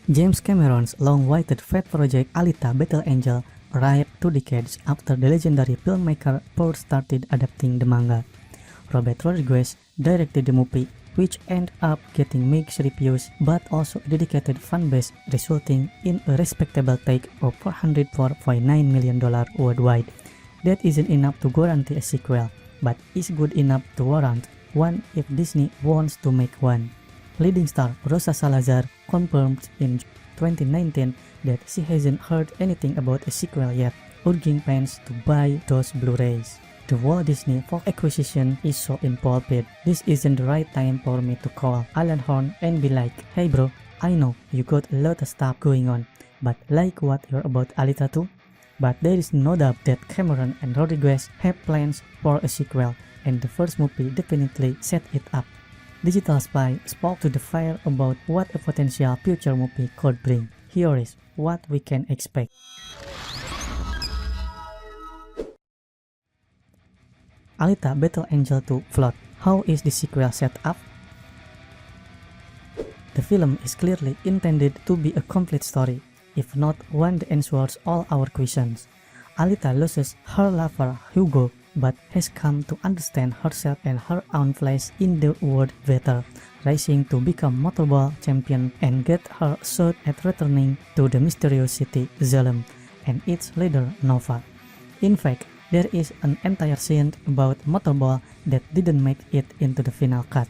James Cameron's long-awaited pet project Alita Battle Angel arrived 2 decades after the legendary filmmaker first started adapting the manga. Robert Rodriguez directed the movie, which ended up getting mixed reviews but also a dedicated fanbase, resulting in a respectable take of $404.9 million worldwide. That isn't enough to guarantee a sequel, but is good enough to warrant one if Disney wants to make one. Leading star Rosa Salazar confirmed in 2019 that she hasn't heard anything about a sequel yet, urging fans to buy those Blu-rays. The Walt Disney Fox acquisition is so involved. This isn't the right time for me to call Alan Horn and be like, "Hey bro, I know you got a lot of stuff going on, but like what you're about Alita too?" But there is no doubt that Cameron and Rodriguez have plans for a sequel, and the first movie definitely set it up. Digital Spy spoke to the fire about what a potential future movie could bring. Here is what we can expect. Alita Battle Angel 2 plot. How is the sequel set up? The film is clearly intended to be a complete story, if not one that answers all our questions. Alita loses her lover Hugo, but has come to understand herself and her own place in the world better, rising to become motorball champion and get her shot at returning to the mysterious city Zalem and its leader Nova. In fact, there is an entire scene about motorball that didn't make it into the final cut.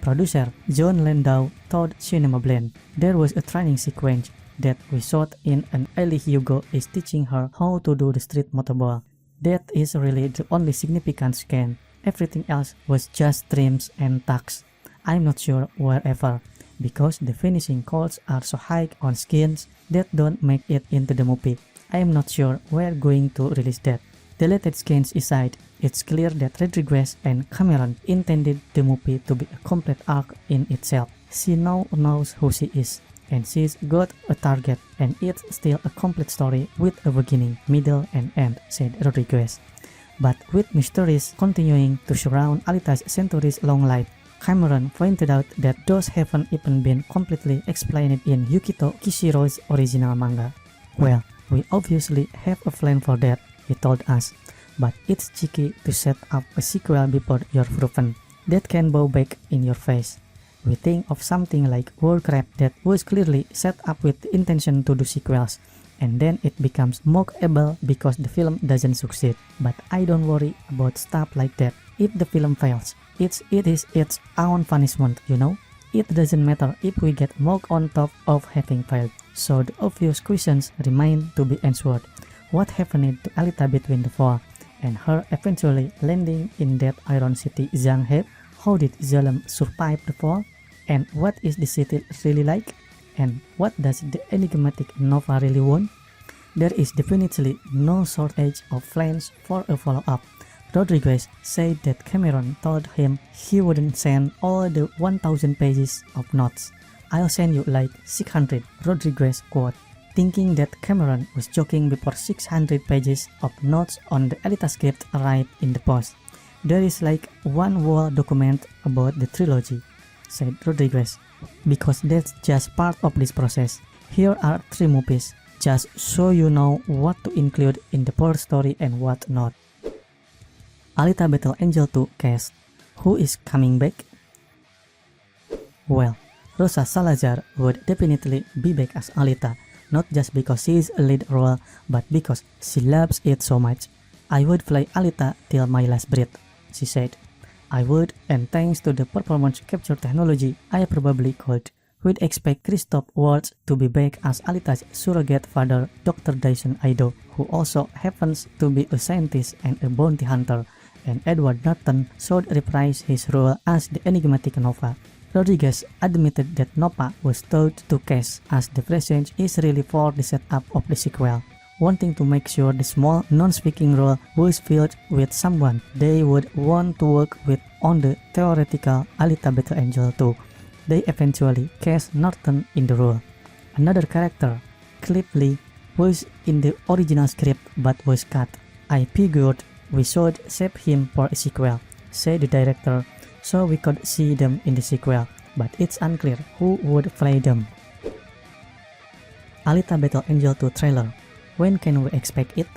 Producer John Landau told Cinema Blend there was a training sequence that we shot in and early Hugo is teaching her how to do the street motorball. That is really the only significant scan. Everything else was just trims and tucks. I'm not sure wherever, because the finishing calls are so high on skins that don't make it into the movie. I am not sure we're going to release that. Deleted skins aside, it's clear that Rodriguez and Cameron intended the movie to be a complete arc in itself. She now knows who she is, and she's got a target, and it's still a complete story with a beginning, middle, and end, said Rodriguez. But with mysteries continuing to surround Alita's centuries-long life, Cameron pointed out that those haven't even been completely explained in Yukito Kishiro's original manga. "Well, we obviously have a plan for that," he told us, "but it's tricky to set up a sequel before you're proven. That can blow back in your face. We think of something like Warcraft that was clearly set up with the intention to do sequels, and then it becomes mockable because the film doesn't succeed. But I don't worry about stuff like that. If the film fails, it is its own punishment, you know? It doesn't matter if we get mocked on top of having failed." So the obvious questions remain to be answered. What happened to Alita between the fall, and her eventually landing in that Iron City Zhang? How did Zalem survive the fall? And what is the city really like? And what does the enigmatic Nova really want? There is definitely no shortage of plans for a follow-up. Rodriguez said that Cameron told him he wouldn't send all the 1,000 pages of notes. "I'll send you like 600, Rodriguez quote, thinking that Cameron was joking before 600 pages of notes on the Alita script arrived in the post. "There is like one whole document about the trilogy," said Rodriguez, "because that's just part of this process. Here are 3 movies, just so you know what to include in the first story and what not." Alita Battle Angel 2 cast. Who is coming back? Well, Rosa Salazar would definitely be back as Alita, not just because she is a lead role, but because she loves it so much. "I would play Alita till my last breath," she said. "I would, and thanks to the performance capture technology I probably could." We'd expect Christoph Waltz to be back as Alita's surrogate father, Dr. Dyson Ido, who also happens to be a scientist and a bounty hunter, and Edward Norton should reprise his role as the enigmatic Nova. Rodriguez admitted that Nova was told to cast as the presence is really for the setup of the sequel, wanting to make sure the small non-speaking role was filled with someone they would want to work with on the theoretical Alita Battle Angel 2. They eventually cast Norton in the role. Another character, Cliff Lee, was in the original script but was cut. "I figured we should save him for a sequel," said the director, "so we could see them in the sequel, but it's unclear who would play them." Alita Battle Angel 2 trailer. When can we expect it?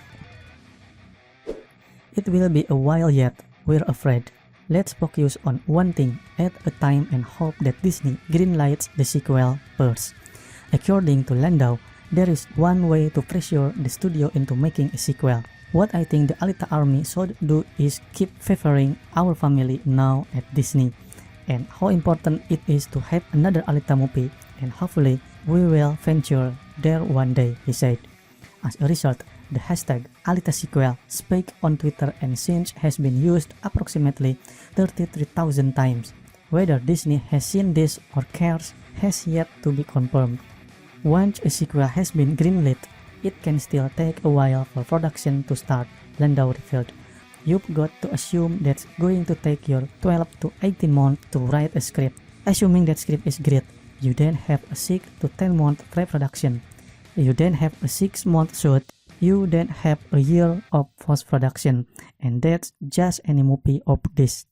It will be a while yet, we're afraid. Let's focus on one thing at a time and hope that Disney greenlights the sequel first. According to Landau, there is one way to pressure the studio into making a sequel. What I think the Alita army should do is keep favoring our family now at Disney, and how important it is to have another Alita movie, and hopefully we will venture there one day, he said. As a result, the hashtag Alita sequel spiked on Twitter and since has been used approximately 33,000 times. Whether Disney has seen this or cares has yet to be confirmed. Once a sequel has been greenlit, it can still take a while for production to start, Landau revealed. You've got to assume that's going to take you 12 to 18 months to write a script. Assuming that script is great, you then have a 6 to 10 month pre-production. You then have a 6-month shoot. You then have a year of post-production. And that's just any movie of this.